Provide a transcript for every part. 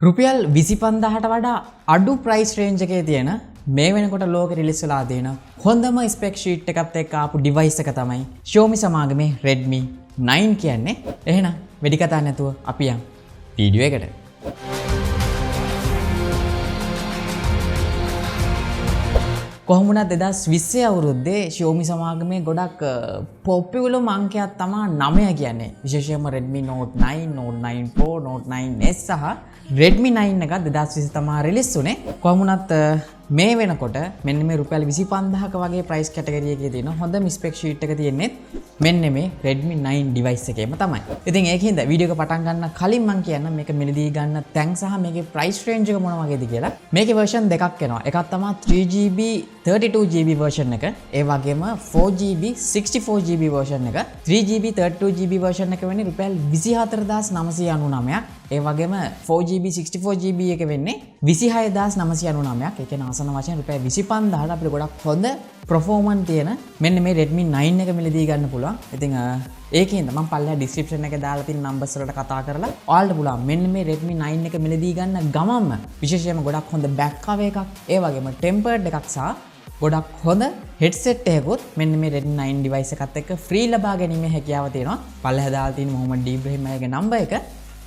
රුපියල් 25000ට වඩා අඩු ප්‍රයිස් රේන්ජ් එකේ තියෙන මේ වෙනකොට ලෝකෙ රිලීස් වෙලා තියෙන හොඳම ස්පෙක් ෂීට් එකත් එක්ක ආපු ඩිවයිස් එක තමයි Xiaomi සමාගමේ Redmi 9 කියන්නේ. එහෙනම් වෙඩි කතා නැතුව අපි යමු වීඩියෝ එකට. කොහොම වුණත් 2020 අවුරුද්දේ Xiaomi සමාගමේ ගොඩක් පොපියුලර් අංකයක් තමයි 9 කියන්නේ. විශේෂයෙන්ම Redmi Note 9, Note 9 Pro, Note 9s සහ Redmi 9 එක 2020 තමයි රිලීස් වුනේ. කොහොම වුණත් මේ වෙනකොට මෙන්න මේ රුපියල් 25000ක වගේ ප්‍රයිස් කැටගරි එකේ තියෙන හොඳම ස්පෙක් ෂීට් එක තියෙන්නේ මෙන්න මේ Redmi 9 device එකේම තමයි. ඉතින් ඒකින්ද වීඩියෝ එක පටන් ගන්න කලින් මම කියන්නම් මේක මිලදී ගන්න තැන් සහ මේකේ ප්‍රයිස් රේන්ජ් එක මොන වගේද කියලා. මේකේ version දෙකක් එනවා. එකක් තමයි 3GB 32GB version එක. ඒ වගේම 4GB 64GB version එක. 3GB 32GB version එක වෙන්නේ රුපියල් 24999ක්. ඒ වගේම 4GB 64GB එක වෙන්නේ 26999ක්. ඒ කියන්නේ ආසන වශයෙන් රුපියල් 25000ට අපිට ගොඩක් හොඳ performance තියෙන මෙන්න මේ Redmi 9 එක මිලදී ගන්න පුළුවන්. ඉතින් ඒකෙන්ද මම පල්ලෙහා description එකේ දාලා තියෙන numbers වලට කතා කරලා ඔයාලට පුළුවන් මෙන්න මේ Redmi 9 එක මිලදී ගන්න ගමන්ම විශේෂයෙන්ම ගොඩක් හොඳ back cover එකක්, ඒ වගේම tempered එකක් සහ ගොඩක් හොඳ headset එකකුත් මෙන්න මේ Redmi 9 device එකත් එක්ක free ලබා ගැනීමේ හැකියාව තියෙනවා. පල්ලෙහා දාලා තියෙන Mohamed Ibrahim අයගේ number එක.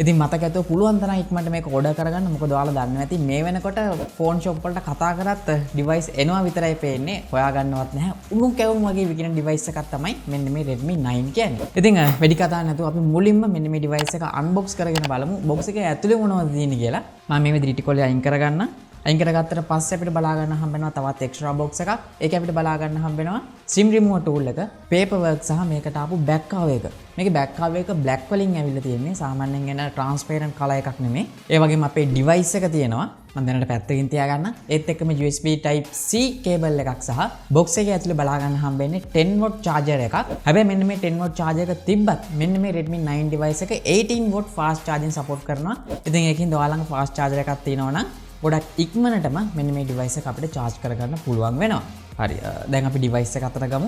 ඉතින් මතක ඇතුව පුළුවන් තරම් ඉක්මනට මේක order කරගන්න. මොකද ඔයාලා දන්නවා ඇති මේ වෙනකොට phone shop වලට කතා කරත් device එනවා විතරයි පේන්නේ. හොයාගන්නවත් නැහැ. උණු කැවුම් වගේ විකින device එකක් තමයි මෙන්න මේ Redmi 9 කියන්නේ. ඉතින් වැඩි කතා නැතුව අපි මුලින්ම මෙන්න මේ device එක unbox කරගෙන බලමු. box එකේ ඇතුලේ මොනවද තියෙන්නේ කියලා. මම මේ විදිහට ටිකොලේ අයින් කරගන්න. අයින් කරගත්තට පස්සේ අපිට බලා ගන්න හම්බ වෙනවා තවත් extra box එකක්. ඒක අපිට බලා ගන්න හම්බ වෙනවා SIM remover tool එක, paperwork සහ මේකට ආපු back cover එක. මේකේ back cover එක black වලින් ඇවිල්ලා තියෙන්නේ. සාමාන්‍යයෙන් එන transparent color එකක් නෙමෙයි. ඒ වගේම අපේ device එක තියෙනවා. මම දැනට පැත්තකින් තියාගන්න. ඒත් එක්කම USB type C cable එකක් සහ box එකේ ඇතුලේ බලා ගන්න හම්බ වෙන්නේ 10 watt charger එකක්. හැබැයි මෙන්න මේ 10 watt charger එක තිබ්බත් මෙන්න මේ Redmi 9 device එක 18 watt fast charging support කරනවා. ඉතින් ඒකින්ද ඔයාලා ළඟ fast charger එකක් තියෙනවා නම් ගොඩක් ඉක්මනටම මෙන්න මේ device එක අපිට charge කරගන්න පුළුවන් වෙනවා. හරි. දැන් අපි device එක අතට ගමු.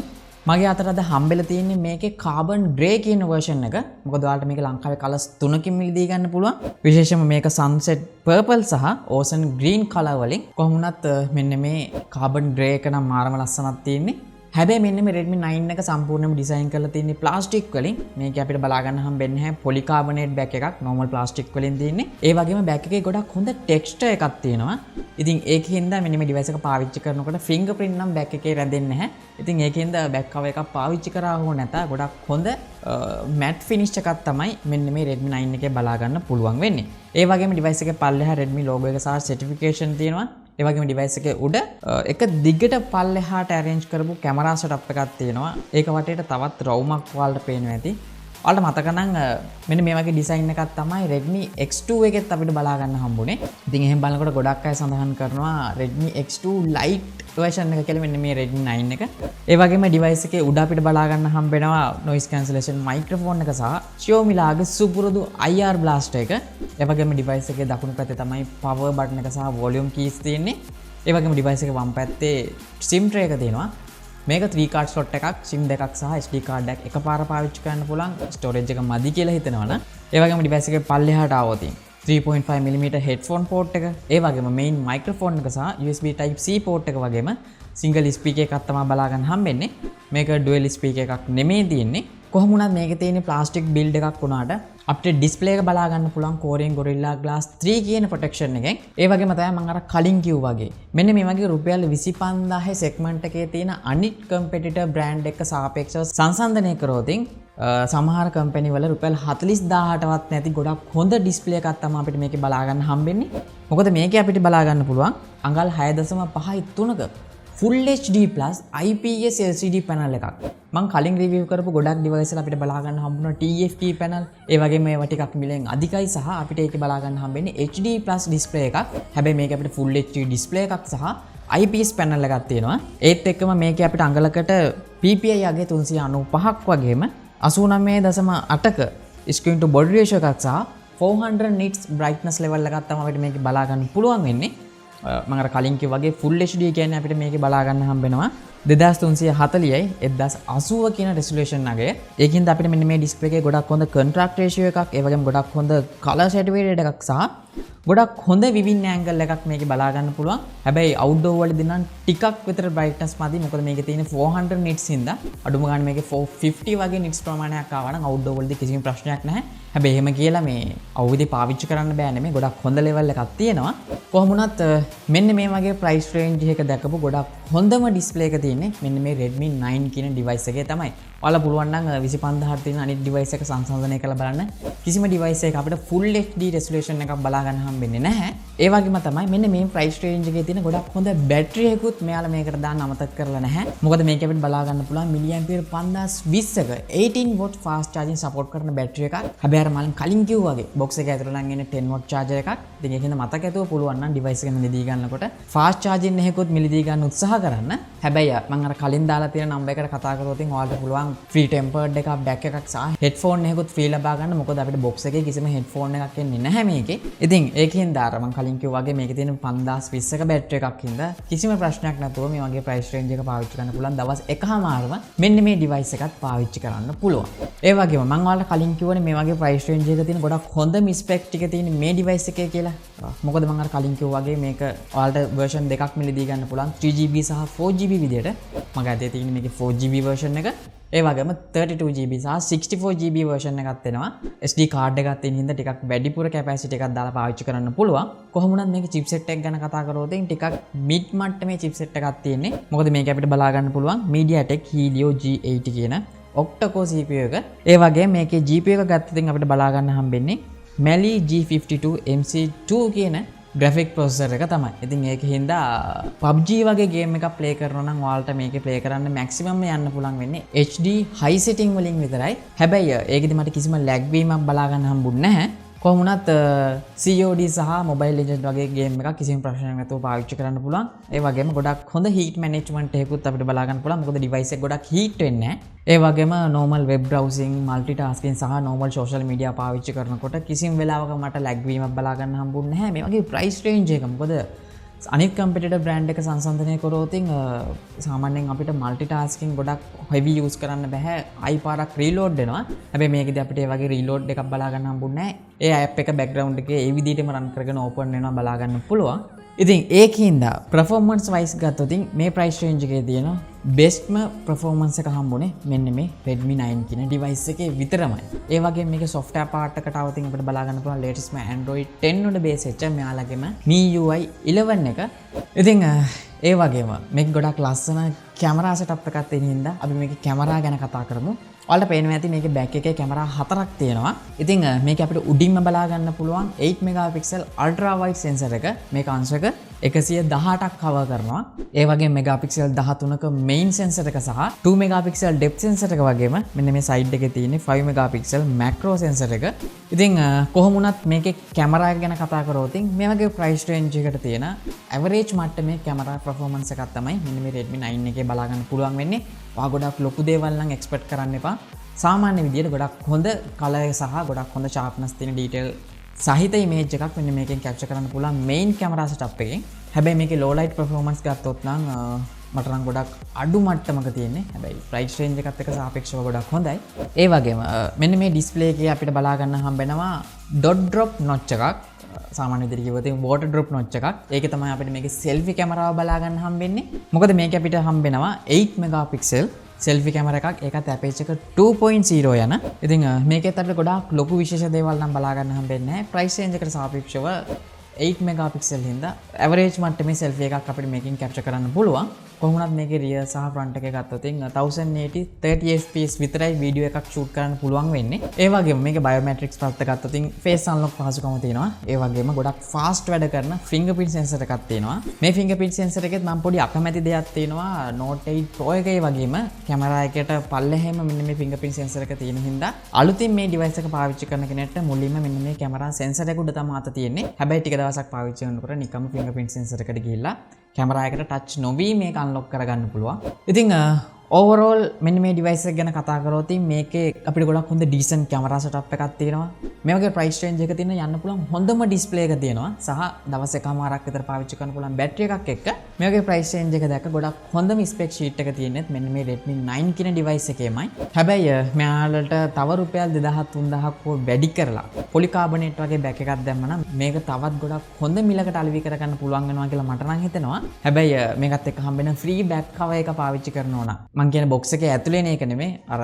මගේ අතට අද හම්බෙලා තියෙන්නේ මේකේ carbon grey කියන version එක. මොකද ඔයාලට මේක ලංකාවේ colors තුනකින් මිලදී ගන්න පුළුවන්. විශේෂයෙන්ම මේක sunset purple සහ ocean green color වලින්. කොහොම වුණත් මෙන්න මේ carbon grey එක නම් මාරම ලස්සනක් තියෙන්නේ. හැබැයි මෙන්න මේ Redmi 9 එක සම්පූර්ණයෙන්ම ඩිසයින් කරලා තියෙන්නේ ප්ලාස්ටික් වලින්. මේක අපිට බලා ගන්න හම්බෙන්නේ නැහැ පොලිකාබනේට් බෑක් එකක්. normal ප්ලාස්ටික් වලින් තියෙන්නේ. ඒ වගේම බෑක් එකේ ගොඩක් හොඳ ටෙක්ස්චර් එකක් තියෙනවා. ඉතින් ඒකෙන්ද මෙන්න මේ device එක පාවිච්චි කරනකොට fingerprint නම් බෑක් එකේ රැඳෙන්නේ නැහැ. ඉතින් ඒකෙන්ද බෑක් cover එකක් පාවිච්චි කරා හෝ නැත ගොඩක් හොඳ matte finish එකක් තමයි මෙන්න මේ Redmi 9 එකේ බලා ගන්න පුළුවන් වෙන්නේ. ඒ වගේම device එකේ පල්ලෙහා Redmi logo එක සහ certification තියෙනවා. ඒ වගේම device එකේ උඩ එක දිගට පල්ලෙහාට arrange කරපු camera setup එකක් තියෙනවා. ඒක වටේට තවත් රවුමක් ඔයාලට පේනවා ඇති. ඔයාලට මතක නම් මෙන්න මේ වගේ design එකක් තමයි Redmi X2 එකෙත් අපිට බලා ගන්න හම්බුනේ. ඉතින් එහෙම බලනකොට ගොඩක් අය සඳහන් කරනවා Redmi X2 Lite version එක කියලා මෙන්න මේ Redmi 9 එක. ඒ වගේම device එකේ උඩ අපිට බලා ගන්න හම්බ වෙනවා noise cancellation microphone එක සහ Xiaomi ලාගේ සුපුරුදු IR blaster එක. ඒ වගේම device එකේ දකුණු පැත්තේ තමයි power button එක සහ volume keys තියෙන්නේ. ඒ වගේම device එකේ වම් පැත්තේ SIM tray එක තියෙනවා. මේක 3 card slot එකක්, SIM දෙකක් සහ SD card එකක් එකපාර පාවිච්චි කරන්න පුළුවන්. storage එක මදි කියලා හිතනවනම් ඒ වගේම device එකේ පල්ලෙහාට ආවොත් 3.5mm headphone port එක, ඒ වගේම main microphone එක සහ USB type C port එක වගේම single speaker එකක් තමයි බලා ගන්න හම්බෙන්නේ. මේක dual speaker එකක් නෙමෙයි තියෙන්නේ. කොහොම වුණත් මේකේ තියෙන plastic build එකක් වුණාට අපිට display එක බලා ගන්න පුළුවන් Korean Gorilla Glass 3 කියන protection එකෙන්. ඒ වගේම තමයි මම අර කලින් කිව්වා වගේ මෙන්න මේ වගේ රුපියල් 25000 segment එකේ තියෙන අනිත් competitor brand එක සාපේක්ෂව සංසන්දනය කරොත් සමහර කම්පැනි වල රුපියල් 40000ටවත් නැති ගොඩක් හොඳ ඩිස්ප්ලේ එකක් තමයි අපිට මේකේ බලා ගන්න හම්බෙන්නේ. මොකද මේකේ අපිට බලා ගන්න පුළුවන් අඟල් 6.5යි 3ක full HD plus IPS LCD panel එකක්. මම කලින් රිවිව් කරපු ගොඩක් device වල අපිට බලා ගන්න හම්බුණා TFT panel. ඒ වගේම ඒවා ටිකක් මිලෙන් අධිකයි සහ අපිට ඒකේ බලා ගන්න හම්බෙන්නේ HD plus display එකක්. හැබැයි මේකේ අපිට full HD display එකක් සහ IPS panel එකක් තියෙනවා. ඒත් එක්කම මේකේ අපිට අඟලකට PPI අගය 395ක් වගේම 89.8ක screen to body ratio එකක් සහ 400 nits brightness level එකක් තමයි අපිට මේකේ බලා ගන්න පුළුවන් වෙන්නේ. මම අර කලින් කිව්වා වගේ full HD කියන්නේ අපිට මේකේ බලා ගන්න හම්බ වෙනවා 2340යි 1080 කියන රෙසොලූෂන් අගය. ඒකින්ද අපිට මෙන්න මේ ඩිස්ප්ලේ එකේ ගොඩක් හොඳ කොන්ට්‍රාස්ට් රේෂියෝ එකක්, ඒ වගේම ගොඩක් හොඳ කලර් සැටුරේටඩ් එකක් සහ ගොඩක් හොඳ විවින් ඇන්ගල් එකක් මේකේ බලා ගන්න පුළුවන්. හැබැයි අවුට්ඩෝර් වලදී නම් ටිකක් විතර බ්‍රයිට්නස් මදි. මොකද මේකේ තියෙන 400 nits හින්දා අඩුම ගන්න මේකේ 450 වගේ nits ප්‍රමාණයක් ආවා නම් අවුට්ඩෝර් වලදී කිසිම ප්‍රශ්නයක් නැහැ. හැබැයි එහෙම කියලා මේ අවුවේදී පාවිච්චි කරන්න බෑ නෙමෙයි. ගොඩක් හොඳ ලෙවල් එකක් තියෙනවා. කොහොම වුණත් මෙන්න මේ වගේ ප්‍රයිස් රේන්ජ් එක දැකපු ගොඩක් හොඳම ඩිස්ප්ලේ එක තියෙන්නේ මෙන්න මේ Redmi 9 කියන ඩිවයිස් එකේ තමයි. ඔයාලා පුළුවන් නම් 25000ට තියෙන අනිත් ඩිවයිස් එක සංසන්දනය කරලා බලන්න. කිසිම ඩිවයිස් එකක අපිට full HD resolution එකක් බලා ගන්න හම්බෙන්නේ නැහැ. ඒ වගේම තමයි මෙන්න මේ ප්‍රයිස් රේන්ජ් එකේ තියෙන ගොඩක් හොඳ බැටරි එකකුත් මෙයාලා මේකට දාන්න අමතක කරලා නැහැ. මොකද මේක අපිට බලා ගන්න පුළුවන් මිලිඇම්පියර් 5020ක 18 watt fast charging support කරන බැටරි එකක්. හැබැයි අර මලින් කලින් කිව්වා වගේ box එක ඇතුළේ නම් එන්නේ 10 watt charger එකක්. ඉතින් ඒකින්ද මතක ඇතුව පුළුවන් නම් ඩිවයිස් එක මිලදී ගන්නකොට fast charging එකකුත් මිලදී ගන්න උත්සාහ කරන්න. හැබැයි මම අර කලින් දාලා තියෙන නම්බර් එකට කතා කරොත් ඔයාලට පුළුවන් free tempered එකක් back එකක් සහ headphone එකකුත් free ලබා ගන්න. මොකද අපිට box එකේ කිසිම headphone එකක් එන්නේ නැහැ මේකේ. ඉතින් ඒකින්ද අර මම කලින් කිව්වා වගේ මේකේ තියෙන 5020ක බැටරි එකක් හින්දා කිසිම ප්‍රශ්නයක් නැතුව මේ වගේ price range එක පාවිච්චි කරන්න පුළුවන්. දවස් එකමාරම මෙන්න මේ device එකත් පාවිච්චි කරන්න පුළුවන්. ඒ වගේම මම ඔයාලට කලින් කිව්වනේ මේ වගේ price range එක තියෙන ගොඩක් හොඳ spec ටික තියෙන මේ device එකේ කියලා. මොකද මම අර කලින් කිව්වා වගේ මේක ඔයාලට version දෙකක් මිලදී ගන්න පුළුවන් 3GB සහ 4GB විදියට. මගේ අතේ තියෙන මේකේ 4GB version එක. ඒ වගේම 32GB සහ 64GB version එකක් එනවා. SD card එකක් තියෙන හින්දා ටිකක් වැඩිපුර capacity එකක් දාලා පාවිච්චි කරන්න පුළුවන්. කොහොම වුණත් මේකේ chipset එක ගැන කතා කරොත් ටිකක් mid මට්ටමේ chipset එකක් තියෙන්නේ. මොකද මේක අපිට බලා ගන්න පුළුවන් Mediatek Helio G80 කියන octa-core CPU එක. ඒ වගේම මේකේ GPU එක ගත්තොත් අපිට බලා ගන්න හම්බෙන්නේ Mali G52 MC2 කියන graphic processor එක තමයි. ඉතින් ඒක හින්දා PUBG වගේ game එකක් play කරනවා නම් ඔයාලට මේකේ play කරන්න maximum යන්න පුළුවන් වෙන්නේ HD high setting වලින් විතරයි. හැබැයි ඒකෙදි මට කිසිම lag වීමක් බලා ගන්න හම්බුන්නේ නැහැ. කොහොම වුණත් COD සහ Mobile Legends වගේ game එකක් කිසිම ප්‍රශ්නයක් නැතුව පාවිච්චි කරන්න පුළුවන්. ඒ වගේම ගොඩක් හොඳ heat management එකකුත් අපිට බලා ගන්න පුළුවන්. මොකද device එක ගොඩක් heat වෙන්නේ නැහැ. ඒ වගේම normal web browsing, multitasking සහ normal social media පාවිච්චි කරනකොට කිසිම වෙලාවක මට lag වීමක් බලා ගන්න හම්බුන්නේ නැහැ. මේ වගේ price range එක. මොකද අනිත් competitor brand එක සංසන්දනය කරොත් සාමාන්‍යයෙන් අපිට multitasking ගොඩක් heavy use කරන්න බෑ. ආයි පාරක් reload වෙනවා. හැබැයි මේකදී අපිට ඒ වගේ reload එකක් බලා ගන්න හම්බුන්නේ නැහැ. ඒ app එක background එකේ ඒ විදිහටම run කරගෙන open වෙනවා බලා ගන්න පුළුවන්. ඉතින් ඒකින්ද performance wise ගත්තොත් මේ price range එකේ තියෙන bestම performance එක හම්බුනේ මෙන්න මේ Redmi 9 කියන device එකේ විතරමයි. ඒ වගේම මේකේ software part එකට આવතින් අපිට බලා ගන්න පුළුවන් latest Android 10 වල base වෙච්ච මෙයාලගේම MIUI 11 එක. ඉතින් ඒ වගේම මේක ගොඩක් ලස්සන කැමරා setup එකක් තියෙන හින්දා අපි මේකේ කැමරා ගැන කතා කරමු. ඔයාලට පේනවා ඇති මේකේ back එකේ කැමරා හතරක් තියෙනවා. ඉතින් මේක අපිට උඩින්ම බලා ගන්න පුළුවන් 8 megapixel ultra wide sensor එක. මේක අංශක 118ක් cover කරනවා. ඒ වගේම megapixel 13ක main sensor එක සහ 2 megapixel depth sensor එක වගේම මෙන්න මේ side එකේ තියෙන 5 megapixel macro sensor එක. ඉතින් කොහොම වුණත් මේකේ කැමරා එක ගැන කතා කරොත් මේ වගේ price range එකට තියෙන average මට්ටමේ කැමරා performance එකක් තමයි මෙන්න මේ Redmi 9 එකේ බලා ගන්න පුළුවන් වෙන්නේ. ඔයා ගොඩක් ලොකු දේවල් නම් expect කරන්න එපා. සාමාන්‍ය විදියට ගොඩක් හොඳ color සහ ගොඩක් හොඳ sharpness තියෙන detail සහිත image එකක් මෙන්න මේකෙන් capture කරන්න පුළුවන් main camera setup එකෙන්. හැබැයි මේකේ low light performance ගත්තොත් නම් මට නම් ගොඩක් අඩු මට්ටමක තියෙන්නේ. හැබැයි price range එකත් එක්ක සාපේක්ෂව ගොඩක් හොඳයි. ඒ වගේම මෙන්න මේ display එකේ අපිට බලා ගන්න හම්බෙනවා dot drop notch එකක්. සාමාන්‍ය විදිහට කිව්වොත් water drop notch එකක්. ඒකේ තමයි අපිට මේකේ selfie කැමරාව බලා ගන්න හම්බෙන්නේ. මොකද මේක අපිට හම්බෙනවා 8 megapixel selfie camera එකක්. ඒකත් aperture එක 2.0 යන. ඉතින් මේකෙත් අපිට ගොඩාක් ලොකු විශේෂ දේවල් නම් බලා ගන්න හම්බෙන්නේ නැහැ. price range එකට සාපේක්ෂව 8 megapixel හින්දා average මට්ටමේ selfie එකක් අපිට මේකෙන් capture කරන්න පුළුවන්. කොහොමවත් මේකේ rear සහ front එක ගත්තොත් 1080 30 fps විතරයි වීඩියෝ එකක් shoot කරන්න පුළුවන් වෙන්නේ. ඒ වගේම මේකේ biometrics පැත්ත ගත්තොත් face unlock පහසුකම තියෙනවා. ඒ වගේම ගොඩක් fast වැඩ කරන fingerprint sensor එකක් තියෙනවා. මේ fingerprint sensor එකෙත් මම පොඩි අකමැති දෙයක් තියෙනවා. Note 8 Pro එකේ වගේම කැමරා එකට පල්ලෙහෙම මෙන්න මේ fingerprint sensor එක තියෙන හින්දා අලුතින් මේ device එක පාවිච්චි කරන කෙනෙක්ට මුලින්ම මෙන්න මේ කැමරා sensor එක උඩ තමයි අත තියෙන්නේ. හැබැයි ටික දවසක් පාවිච්චි කරනකොට නිකම්ම fingerprint sensor එකට ගිහිල්ලා කැමරා එකට ටච් නොවි මේක අන්ලොක් කරගන්න පුළුවන්. ඉතින් ඕවරෝල් මෙන්න මේ ඩිවයිස් එක ගැන කතා කරොත් මේකේ අපිට ගොඩක් හොඳ ඩීසන්ට් කැමරා සෙටප් එකක් තියෙනවා. මේ වගේ ප්‍රයිස් රේන්ජ් එක තියෙන යන්න පුළුවන් හොඳම ඩිස්ප්ලේ එක තියෙනවා. සහ දවස් එකමාරක් විතර පාවිච්චි කරන්න පුළුවන් බැටරි එකක් එක්ක මේ වගේ ප්‍රයිස් රේන්ජ් එක දැක්ක ගොඩක් හොඳම ස්පෙක් ෂීට් එක තියෙනෙත් මෙන්න මේ Redmi 9 කියන ඩිවයිස් එකේමයි. හැබැයි මෙයාලට තව රුපියල් 2000-3000ක් වැඩි කරලා පොලිකාබනේට් වගේ බැක් එකක් දැම්මනම් මේක තවත් ගොඩක් හොඳ මිලකට අලෙවි කරගන්න පුළුවන් වෙනවා කියලා මට නම් හිතෙනවා. හැබැයි මේකත් එක්ක හම්බෙන ෆ්‍රී බැක් කවර් එක පාවිච්චි කරනවා නම් මං කියන බොක්ස් එකේ ඇතුලේ නේ එක නෙමෙයි අර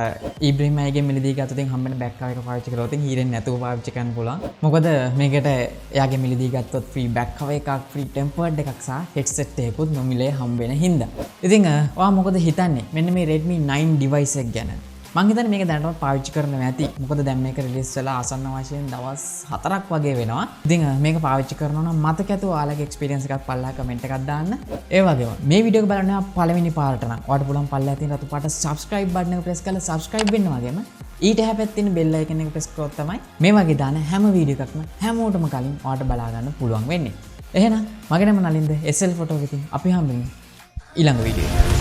ඉබ්‍රහීම් අයගේ මිලදී ගත්තොතින් හම්බෙන බැක් කවර් එක පාවිච්චි කරලා තින් හීරෙන් නැතුව පාවිච්චි කරන්න පුළුවන්. මොකද මේකට එයාගේ මිලදී ගත්තොත් ෆ්‍රී බැක් කවර් එකක් ෆ්‍රී ටෙම්පර්ඩ් එකක් සහ හෙඩ්සෙට් එකකුත් නොමිලේ හම්බෙන හින්දා. ඉතින් ඔයා මොකද හිතන්නේ මෙන්න මේ Redmi 9 ඩිවයිස් එක ගැන? මං හිතන්නේ මේක දැනටමත් පාවිච්චි කරනවා ඇති. මොකද දැන් මේක රිලීස් වෙලා ආසන්න වශයෙන් දවස් 4ක් වගේ වෙනවා. ඉතින් මේක පාවිච්චි කරනවා නම් මතක ඇතුව ඔයාලගේ එක්ස්පීරියන්ස් එකක් පල්ලා කමෙන්ට් එකක් දාන්න. ඒ වගේම මේ වීඩියෝ එක බලන්න පළවෙනි පාරට නම් ඔයාලට පුළුවන් පල්ලා තියෙන රතු පාට subscribe button එක press කරලා subscribe වෙන්න වගේම ඊට හැපැත්තේ තියෙන bell icon එක press කරොත් තමයි මේ වගේ දාන හැම වීඩියෝ එකක්ම හැමෝටම කලින් ඔයාලට බලා ගන්න පුළුවන් වෙන්නේ. එහෙනම් මගේ නම නලින්ද SL photo විසින් අපි හම්බෙමු ඊළඟ වීඩියෝ එකේ.